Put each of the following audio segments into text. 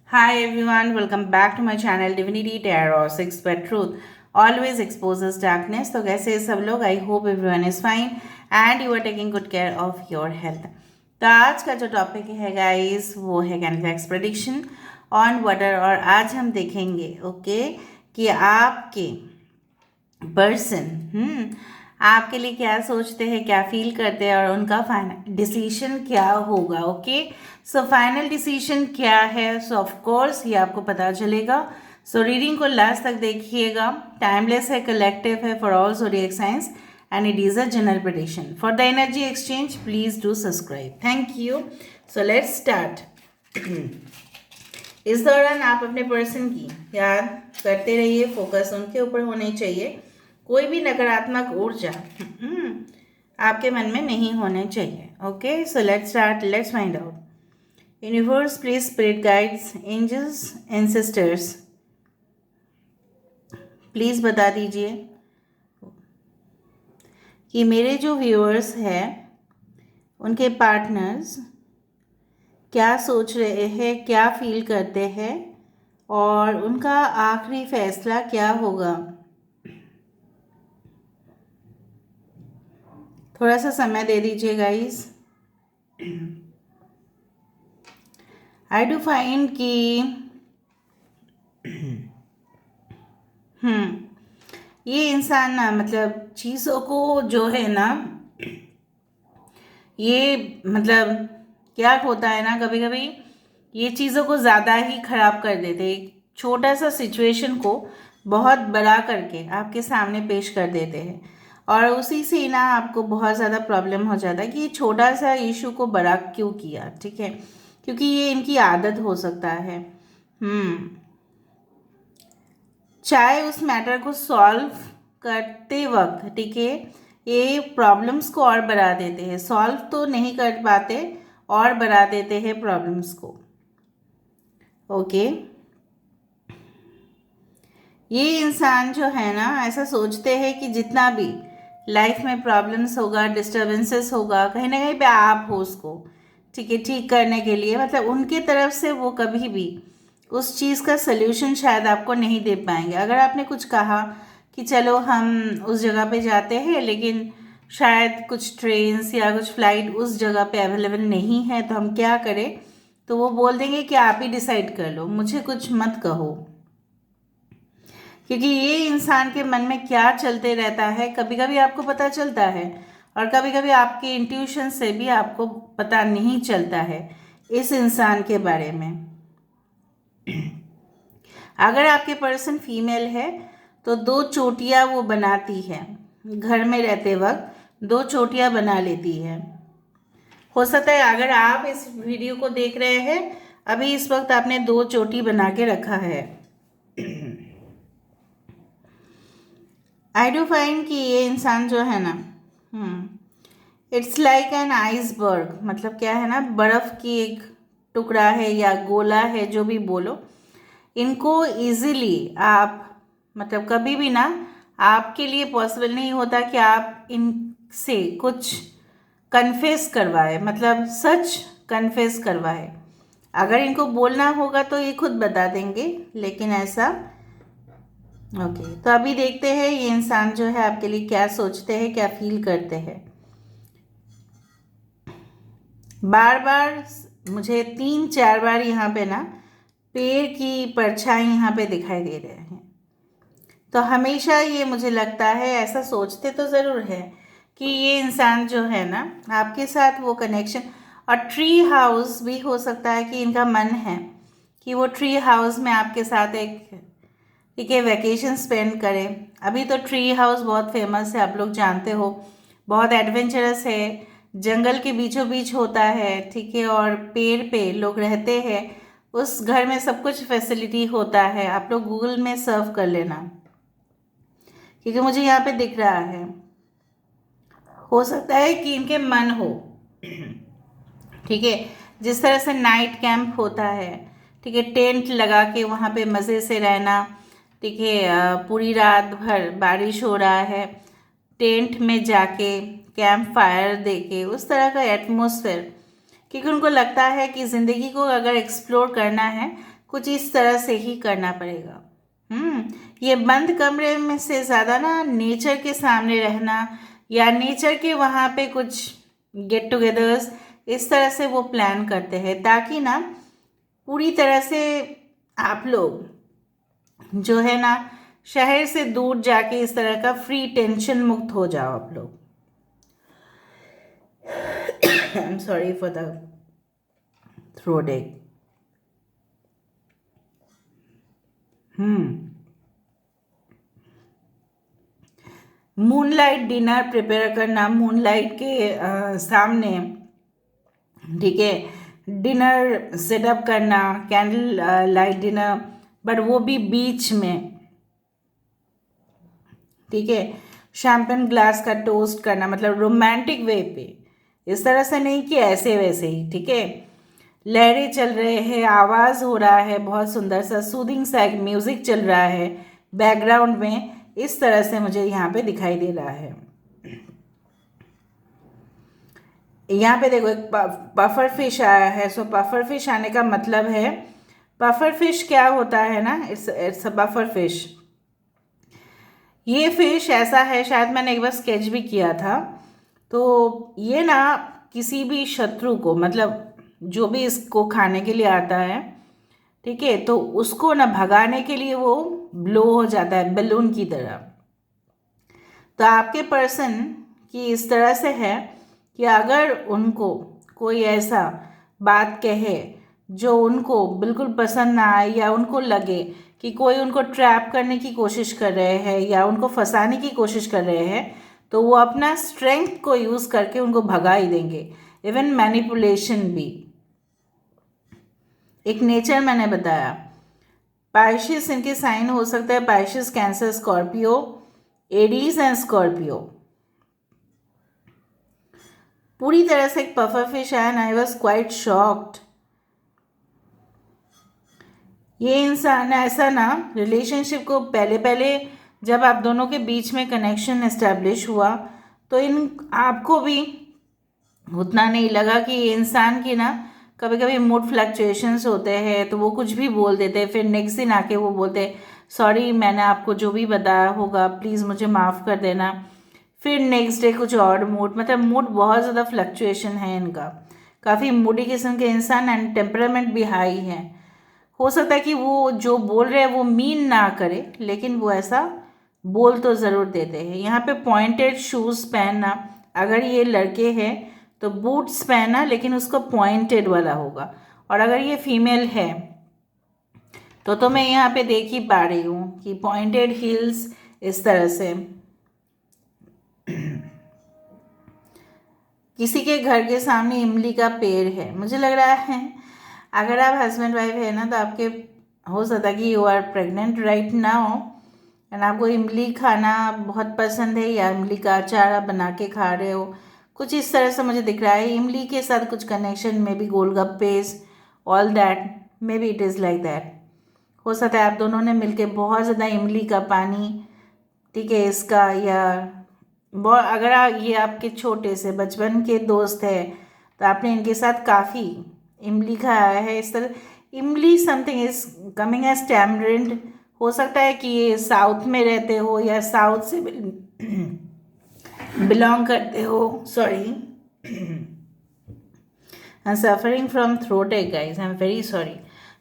Hi everyone, welcome back to my channel Divinity Tarot 6 but Truth always exposes darkness. तो कैसे हैं सब लोग? I hope everyone is fine and you are taking good care of your health. तो आज का जो topic है गाइस वो है कैनफ्लैक्स प्रेडिक्शन ऑन वाटर। और आज हम देखेंगे कि आपके पर्सन आपके लिए क्या सोचते हैं, क्या फील करते हैं और उनका फाइनल डिसीजन क्या होगा। सो फाइनल डिसीजन क्या है, सो ऑफ कोर्स ये आपको पता चलेगा। सो रीडिंग को लास्ट तक देखिएगा। टाइमलेस है, कलेक्टिव है for all zodiac science and it is a general prediction. For the energy exchange please do subscribe. Thank you. So let's start. इस दौरान आप अपने पर्सन की याद करते रहिए, फोकस उनके ऊपर होने चाहिए। कोई भी नकारात्मक ऊर्जा आपके मन में नहीं होने चाहिए। Okay, so let's start, let's find out. Universe please, spirit guides, angels, ancestors please बता दीजिए कि मेरे जो व्यूअर्स हैं उनके पार्टनर्स क्या सोच रहे हैं, क्या फील करते हैं और उनका आखिरी फैसला क्या होगा। थोड़ा सा समय दे दीजिए गाइस। आई डू फाइंड कि ये इंसान ना मतलब चीज़ों को जो है ना, ये मतलब क्या होता है ना, कभी कभी ये चीज़ों को ज़्यादा ही ख़राब कर देते। एक छोटा सा सिचुएशन को बहुत बड़ा करके आपके सामने पेश कर देते हैं और उसी से ना आपको बहुत ज़्यादा प्रॉब्लम हो जाता है कि ये छोटा सा इशू को बड़ा क्यों किया। ठीक है, क्योंकि ये इनकी आदत हो सकता है। चाहे उस मैटर को सॉल्व करते वक्त, ठीक है, ये प्रॉब्लम्स को और बढ़ा देते हैं। सॉल्व तो नहीं कर पाते और बढ़ा देते हैं प्रॉब्लम्स को। ओके, ये इंसान जो है ना ऐसा सोचते हैं कि जितना भी लाइफ में प्रॉब्लम्स होगा, डिस्टर्बेंसेस होगा, कहीं ना कहीं पे आप हो उसको, ठीक है, ठीक करने के लिए। मतलब उनके तरफ से वो कभी भी उस चीज़ का सल्यूशन शायद आपको नहीं दे पाएंगे। अगर आपने कुछ कहा कि चलो हम उस जगह पे जाते हैं, लेकिन शायद कुछ ट्रेन्स या कुछ फ्लाइट उस जगह पे अवेलेबल नहीं है, तो हम क्या करें, तो वो बोल देंगे कि आप ही डिसाइड कर लो, मुझे कुछ मत कहो। क्योंकि ये इंसान के मन में क्या चलते रहता है कभी कभी आपको पता चलता है और कभी कभी आपके इंट्यूशन से भी आपको पता नहीं चलता है इस इंसान के बारे में। अगर आपके पर्सन फीमेल है तो दो चोटियाँ वो बनाती है, घर में रहते वक्त दो चोटियाँ बना लेती है। हो सकता है अगर आप इस वीडियो को देख रहे हैं अभी इस वक्त आपने दो चोटी बना के रखा है। आई डू फाइंड कि ये इंसान जो है ना, इट्स लाइक एन आइसबर्ग। मतलब क्या है ना, बर्फ़ की एक टुकड़ा है या गोला है, जो भी बोलो। इनको इजीली आप मतलब कभी भी ना आपके लिए पॉसिबल नहीं होता कि आप इनसे कुछ कन्फेस करवाए, मतलब सच कन्फेस करवाए। अगर इनको बोलना होगा तो ये खुद बता देंगे, लेकिन ऐसा ओके। तो अभी देखते हैं ये इंसान जो है आपके लिए क्या सोचते हैं, क्या फील करते हैं। बार बार मुझे 3-4 बार यहाँ पे ना पेड़ की परछाई यहाँ पे दिखाई दे रहे हैं। तो हमेशा ये मुझे लगता है, ऐसा सोचते तो ज़रूर है कि ये इंसान जो है ना आपके साथ वो कनेक्शन, और ट्री हाउस भी हो सकता है कि इनका मन है कि वो ट्री हाउस में आपके साथ एक, ठीक है, वैकेशन स्पेंड करें। अभी तो ट्री हाउस बहुत फेमस है, आप लोग जानते हो, बहुत एडवेंचरस है, जंगल के बीचों बीच होता है, ठीक है, और पेड़ पे लोग रहते हैं। उस घर में सब कुछ फैसिलिटी होता है, आप लोग गूगल में सर्व कर लेना, क्योंकि मुझे यहाँ पे दिख रहा है। हो सकता है कि इनके मन हो, ठीक है, जिस तरह से नाइट कैंप होता है, ठीक है, टेंट लगा के वहाँ पे मज़े से रहना, ठीक है, पूरी रात भर बारिश हो रहा है, टेंट में जाके कैंप फायर देके उस तरह का एटमॉस्फेयर। क्योंकि उनको लगता है कि ज़िंदगी को अगर एक्सप्लोर करना है कुछ इस तरह से ही करना पड़ेगा। ये बंद कमरे में से ज़्यादा ना नेचर के सामने रहना या नेचर के वहाँ पे कुछ गेट टुगेदर्स इस तरह से वो प्लान करते हैं, ताकि ना पूरी तरह से आप लोग जो है ना शहर से दूर जाके इस तरह का फ्री टेंशन मुक्त हो जाओ आप लोग। I am sorry for the throat एक। मूनलाइट डिनर प्रिपेयर करना, मूनलाइट के सामने, ठीक है, डिनर सेटअप करना, कैंडल लाइट डिनर, बट वो भी बीच में, ठीक है। शैंपेन ग्लास का टोस्ट करना, मतलब रोमांटिक वे पे, इस तरह से नहीं कि ऐसे वैसे ही, ठीक है। लहरें चल रहे हैं, आवाज़ हो रहा है, बहुत सुंदर सा सूदिंग सा एक म्यूज़िक चल रहा है बैकग्राउंड में, इस तरह से मुझे यहाँ पे दिखाई दे रहा है। यहाँ पे देखो एक पफर फिश आया है। सो पफर फिश आने का मतलब है, पफर फिश क्या होता है ना, इट्स अ पफर फिश। ये फिश ऐसा है, शायद मैंने एक बार स्केच भी किया था, तो ये ना किसी भी शत्रु को, मतलब जो भी इसको खाने के लिए आता है, ठीक है, तो उसको ना भगाने के लिए वो ब्लो हो जाता है बलून की तरह। तो आपके पर्सन की इस तरह से है कि अगर उनको कोई ऐसा बात कहे जो उनको बिल्कुल पसंद ना आए, या उनको लगे कि कोई उनको ट्रैप करने की कोशिश कर रहे हैं या उनको फंसाने की कोशिश कर रहे हैं, तो वो अपना स्ट्रेंथ को यूज़ करके उनको भगा ही देंगे। इवन मैनिपुलेशन भी एक नेचर मैंने बताया। पाइशिस इनके साइन हो सकता है, पाइशिस, कैंसर, स्कॉर्पियो, एडीज एंड स्कॉर्पियो। पूरी तरह से एक पफर फिश है, and I was quite shocked. ये इंसान ऐसा ना रिलेशनशिप को पहले पहले जब आप दोनों के बीच में कनेक्शन एस्टेब्लिश हुआ, तो इन आपको भी उतना नहीं लगा कि इंसान की ना कभी कभी मूड फ्लक्चुएशंस होते हैं, तो वो कुछ भी बोल देते हैं, फिर नेक्स्ट दिन आके वो बोलते हैं सॉरी मैंने आपको जो भी बताया होगा प्लीज़ मुझे माफ़ कर देना। फिर नेक्स्ट डे कुछ और मूड, मतलब मूड बहुत ज़्यादा फ्लक्चुएशन है इनका, काफ़ी मूडी किस्म के इंसान, एंड टेम्परामेंट भी हाई है। हो सकता है कि वो जो बोल रहे हैं वो मीन ना करे, लेकिन वो ऐसा बोल तो ज़रूर देते हैं। यहाँ पे पॉइंटेड शूज़ पहनना, अगर ये लड़के हैं तो बूट्स पहनना, लेकिन उसका पॉइंटेड वाला होगा, और अगर ये फीमेल है तो मैं यहाँ पे देख ही पा रही हूँ कि पॉइंटेड हील्स इस तरह से। किसी के घर के सामने इमली का पेड़ है, मुझे लग रहा है अगर आप हस्बैंड वाइफ है ना, तो आपके हो सकता है कि you are pregnant right now, and आपको इमली खाना बहुत पसंद है, या इमली का अचार आप बना के खा रहे हो, कुछ इस तरह से मुझे दिख रहा है। इमली के साथ कुछ connection, may be golgappe, all that, may be it is like that. हो सकता है आप दोनों ने मिलके बहुत ज़्यादा इमली का पानी, ठीक है, इसका, या बहुत, अगर ये आपके छोटे से बचपन के दोस्त है तो आपने इनके साथ काफ़ी इमली खाया है इस तरह। Imli something is coming as tamarind. हो सकता है कि ये साउथ में रहते हो या साउथ से बिलोंग करते हो। Sorry, I am suffering from throat ache guys, I am very sorry.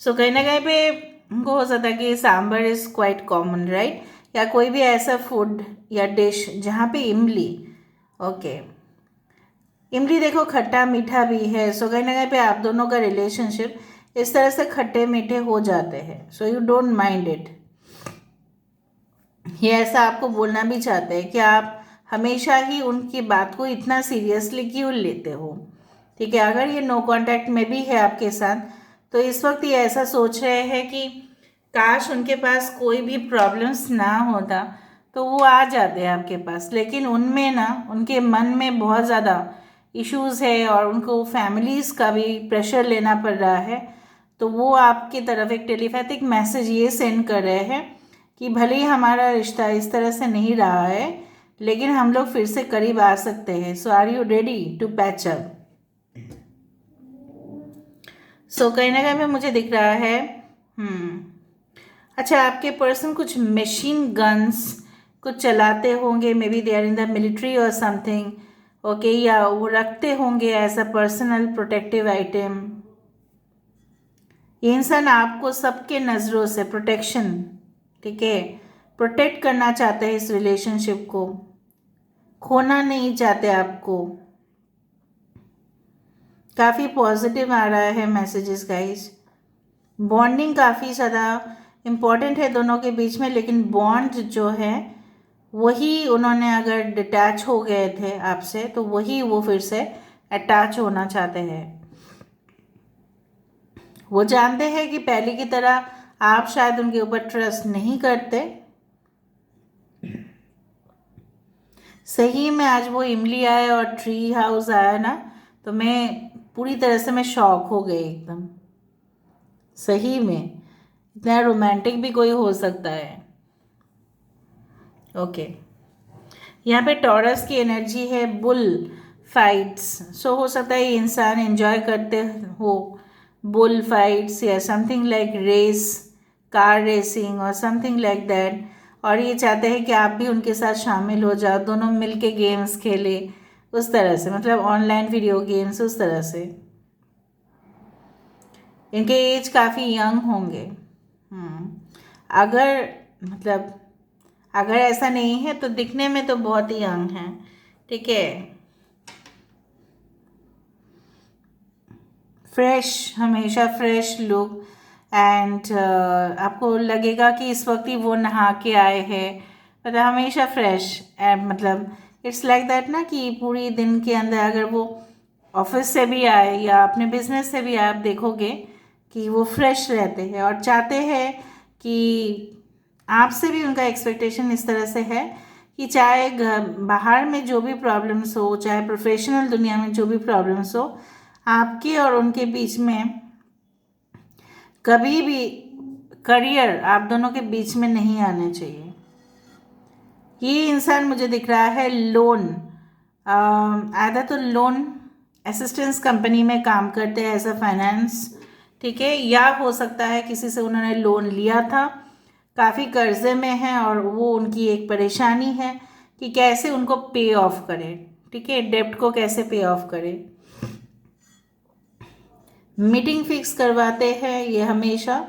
So कहीं ना कहीं पे हमको हो सकता है कि sambar is quite common right, या कोई भी ऐसा फूड या डिश जहाँ पे इमली, ओके, इमली देखो खट्टा मीठा भी है। सो कहीं ना कहीं पे आप दोनों का रिलेशनशिप इस तरह से खट्टे मीठे हो जाते हैं। So you don't mind it. ये ऐसा आपको बोलना भी चाहते हैं कि आप हमेशा ही उनकी बात को इतना सीरियसली क्यों लेते हो, ठीक है। अगर ये नो कांटेक्ट में भी है आपके साथ, तो इस वक्त ये ऐसा सोच रहे हैं कि काश उनके पास कोई भी प्रॉब्लम्स ना होता, तो वो आ जाते हैं आपके पास, लेकिन उनमें ना उनके मन में बहुत ज़्यादा इश्यूज़ है, और उनको फैमिलीज़ का भी प्रेशर लेना पड़ रहा है। तो वो आपकी तरफ एक टेलीपैथिक मैसेज ये सेंड कर रहे हैं कि भले ही हमारा रिश्ता इस तरह से नहीं रहा है, लेकिन हम लोग फिर से करीब आ सकते हैं। So are you ready to patch up. So कहीं ना कहीं में मुझे दिख रहा है अच्छा, आपके पर्सन कुछ मशीन गन्स कुछ चलाते होंगे, maybe they are in the military और समथिंग, ओके, या वो रखते होंगे as a personal protective item. ये इंसान आपको सबके नज़रों से प्रोटेक्शन, ठीक है, प्रोटेक्ट करना चाहते हैं, इस रिलेशनशिप को खोना नहीं चाहते आपको। काफ़ी पॉजिटिव आ रहा है मैसेजेस गाइस। बॉन्डिंग काफ़ी ज़्यादा इम्पॉर्टेंट है दोनों के बीच में, लेकिन बॉन्ड जो है वही, उन्होंने अगर डिटैच हो गए थे आपसे तो वही वो फिर से अटैच होना चाहते हैं। वो जानते हैं कि पहले की तरह आप शायद उनके ऊपर ट्रस्ट नहीं करते। सही में आज वो इमली आए और ट्री हाउस आया ना, तो मैं पूरी तरह से मैं शॉक हो गई एकदम। सही में इतना रोमांटिक भी कोई हो सकता है। ओके, यहाँ पे टॉरस की एनर्जी है, बुल फाइट्स। सो हो सकता है ये इंसान एंजॉय करते हो बुल फाइट्स या something like race, car racing और समथिंग लाइक दैट, और ये चाहते हैं कि आप भी उनके साथ शामिल हो जाओ, दोनों मिल के गेम्स खेले, उस तरह से, मतलब ऑनलाइन वीडियो गेम्स, उस तरह से। इनके एज काफ़ी यंग होंगे। अगर मतलब अगर ऐसा नहीं है तो दिखने में तो बहुत ही यंग हैं, ठीक है। फ्रेश, हमेशा फ्रेश लुक, एंड आपको लगेगा कि इस वक्त ही वो नहा के आए हैं, मतलब हमेशा फ्रेश। मतलब इट्स लाइक दैट ना, कि पूरी दिन के अंदर अगर वो ऑफिस से भी आए या अपने बिजनेस से भी आए, आप देखोगे कि वो फ्रेश रहते हैं और चाहते हैं कि आपसे भी उनका एक्सपेक्टेशन इस तरह से है कि चाहे बाहर में जो भी प्रॉब्लम्स हो, चाहे प्रोफेशनल दुनिया में जो भी प्रॉब्लम्स हो, आपके और उनके बीच में कभी भी करियर आप दोनों के बीच में नहीं आने चाहिए। ये इंसान मुझे दिख रहा है लोन, आधा तो लोन असिस्टेंस कंपनी में काम करते हैं एज अ फाइनेंस, ठीक है, या हो सकता है किसी से उन्होंने लोन लिया था, काफ़ी कर्जे में है और वो उनकी एक परेशानी है कि कैसे उनको पे ऑफ करें, ठीक है, डेब्ट को कैसे पे ऑफ करें। मीटिंग फिक्स करवाते हैं ये, हमेशा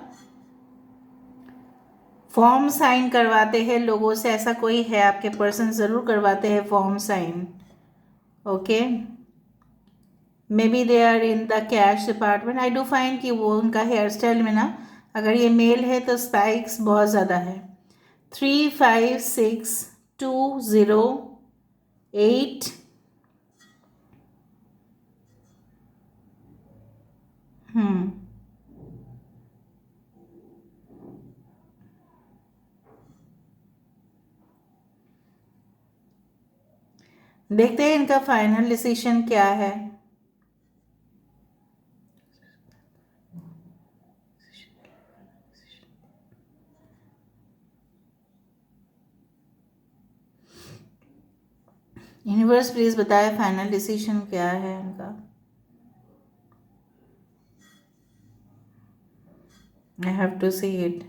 फॉर्म साइन करवाते हैं लोगों से, ऐसा कोई है आपके पर्सन ज़रूर करवाते हैं form sign, okay. Maybe they are in the cash department. I do find कि वो उनका हेयर स्टाइल में ना, अगर ये मेल है तो स्पाइक्स बहुत ज़्यादा है। 356208। देखते हैं इनका फाइनल डिसीजन क्या है। यूनिवर्स प्लीज बताए फाइनल डिसीजन क्या है इनका। I have to see it.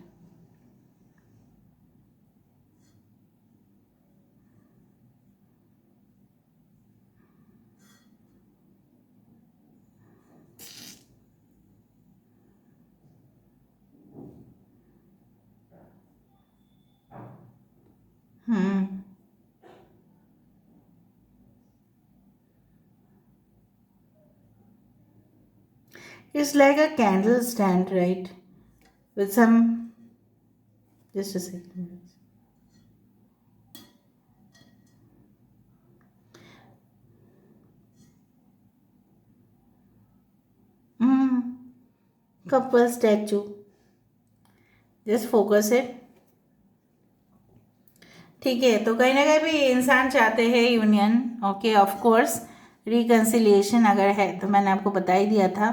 It's like a candle stand, right? With some. Just a second. Couple statue. Just focus it. ठीक है, तो कहीं ना कहीं भी इंसान चाहते हैं union, okay, of course reconciliation अगर है तो मैंने आपको बता ही दिया था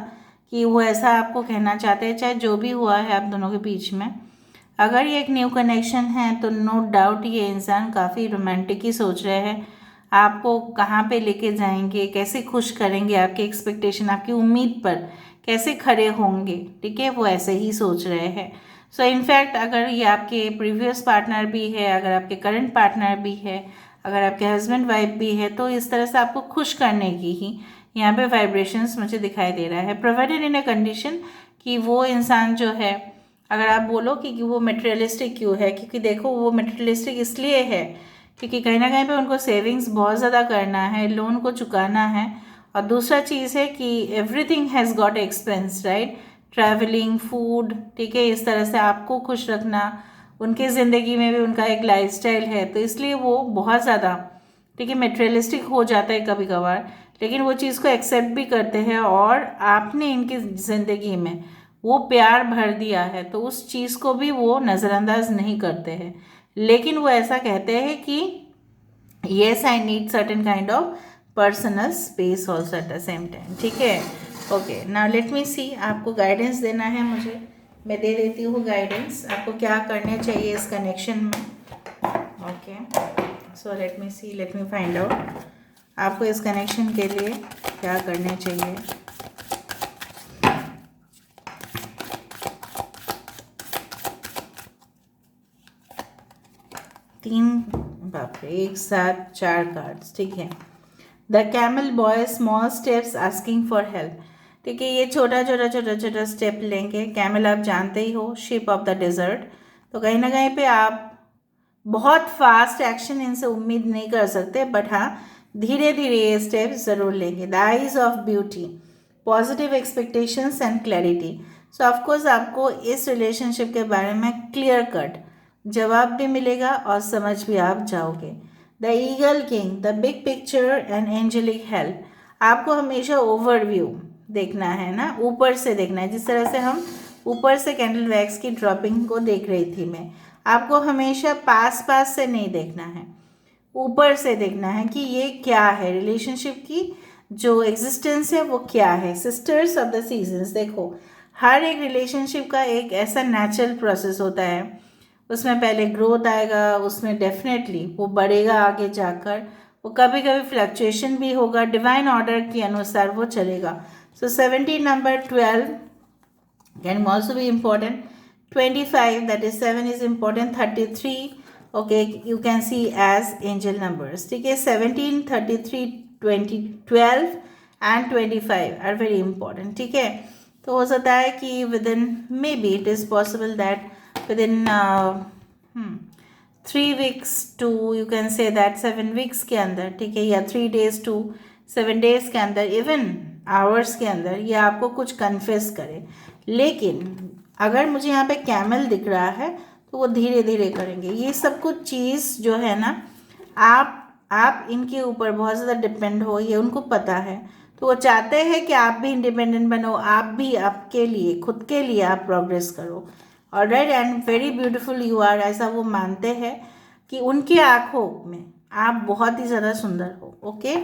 कि वो ऐसा आपको कहना चाहते हैं, चाहे जो भी हुआ है आप दोनों के बीच में। अगर ये एक न्यू कनेक्शन है तो नो डाउट ये इंसान काफ़ी रोमांटिक ही सोच रहे हैं, आपको कहाँ पे लेके जाएंगे, कैसे खुश करेंगे, आपकी एक्सपेक्टेशन, आपकी उम्मीद पर कैसे खड़े होंगे, ठीक है, वो ऐसे ही सोच रहे हैं। सो इनफैक्ट अगर ये आपके प्रीवियस पार्टनर भी है, अगर आपके करंट पार्टनर भी है, अगर आपके हस्बैंड वाइफ भी है, तो इस तरह से आपको खुश करने की ही यहाँ पे वाइब्रेशंस मुझे दिखाई दे रहा है, प्रोवाइडेड इन अ कंडीशन कि वो इंसान जो है, अगर आप बोलो कि वो मटेरियलिस्टिक क्यों है, क्योंकि देखो वो मटेरियलिस्टिक इसलिए है क्योंकि कहीं ना कहीं पे उनको सेविंग्स बहुत ज़्यादा करना है, लोन को चुकाना है, और दूसरा चीज़ है कि everything has got expense, right, travelling, food, ठीक है, इस तरह से आपको खुश रखना, उनके ज़िंदगी में भी उनका एक लाइफस्टाइल है, तो इसलिए वो बहुत ज़्यादा, ठीक है, मटेरियलिस्टिक हो जाता है कभी कभार, लेकिन वो चीज़ को एक्सेप्ट भी करते हैं, और आपने इनकी ज़िंदगी में वो प्यार भर दिया है तो उस चीज़ को भी वो नज़रअंदाज नहीं करते हैं, लेकिन वो ऐसा कहते हैं कि yes I need certain kind of personal space also at the same time, ठीक है। ओके, नाउ लेट मी सी, आपको गाइडेंस देना है मुझे, मैं दे देती हूँ गाइडेंस, आपको क्या करना चाहिए इस कनेक्शन में। ओके, सो लेट मी सी, लेट मी फाइंड आउट आपको इस कनेक्शन के लिए क्या करना चाहिए। तीन, बाप रे, एक साथ 4 कार्ड्स, ठीक है। The camel boy small steps asking for help, ठीक है, ये छोटा छोटा छोटा छोटा स्टेप लेंगे। कैमल आप जानते ही हो, शिप ऑफ द डेजर्ट, तो कहीं ना कहीं पे आप बहुत फास्ट एक्शन इनसे उम्मीद नहीं कर सकते, बट हाँ धीरे धीरे ये स्टेप्स ज़रूर लेंगे। The eyes of beauty, positive expectations and clarity, so of course आपको इस रिलेशनशिप के बारे में क्लियर कट जवाब भी मिलेगा और समझ भी आप जाओगे। The eagle king, the big picture and angelic help, आपको हमेशा ओवरव्यू देखना है ना, ऊपर से देखना है, जिस तरह से हम ऊपर से कैंडल वैक्स की ड्रॉपिंग को देख रही थी मैं, आपको हमेशा पास पास से नहीं देखना है, ऊपर से देखना है कि ये क्या है, रिलेशनशिप की जो एग्जिस्टेंस है वो क्या है। सिस्टर्स ऑफ द सीजन्स, देखो हर एक रिलेशनशिप का एक ऐसा नेचुरल प्रोसेस होता है, उसमें पहले ग्रोथ आएगा, उसमें डेफिनेटली वो बढ़ेगा आगे जाकर, वो कभी कभी फ्लक्चुएशन भी होगा, डिवाइन ऑर्डर के अनुसार वो चलेगा। सो 17 number 12 can also be important, 25 that is 7 is important, 33 okay you can see as angel numbers, ठीक है। 17, 33, 20, 12 and 25 are very important, ठीक है। तो हो सकता है कि within maybe it is possible that within 3 weeks to you can say that 7 weeks के अंदर, ठीक है, या 3 days to 7 days के अंदर, इवन आवर्स के अंदर ये आपको कुछ कन्फेस करे। लेकिन अगर मुझे यहाँ पे कैमल दिख रहा है तो वो धीरे धीरे करेंगे। ये सब कुछ चीज़ जो है ना, आप इनके ऊपर बहुत ज़्यादा डिपेंड हो, ये उनको पता है, तो वो चाहते हैं कि आप भी इंडिपेंडेंट बनो, आप भी आपके लिए, खुद के लिए आप प्रोग्रेस करो, alright, and very beautiful you are, ऐसा वो मानते हैं कि उनकी आँखों में आप बहुत ही ज़्यादा सुंदर हो। Okay,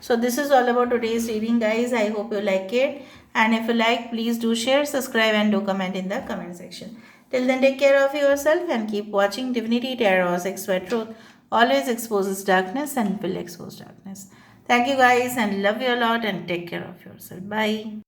so this is all about today's reading guys, I hope you like it, and if you like, please do share, subscribe and do comment in the comment section. Till then, take care of yourself and keep watching Divinity Tarot Expert Truth always exposes darkness and will expose darkness. Thank you guys and love you a lot and take care of yourself. Bye.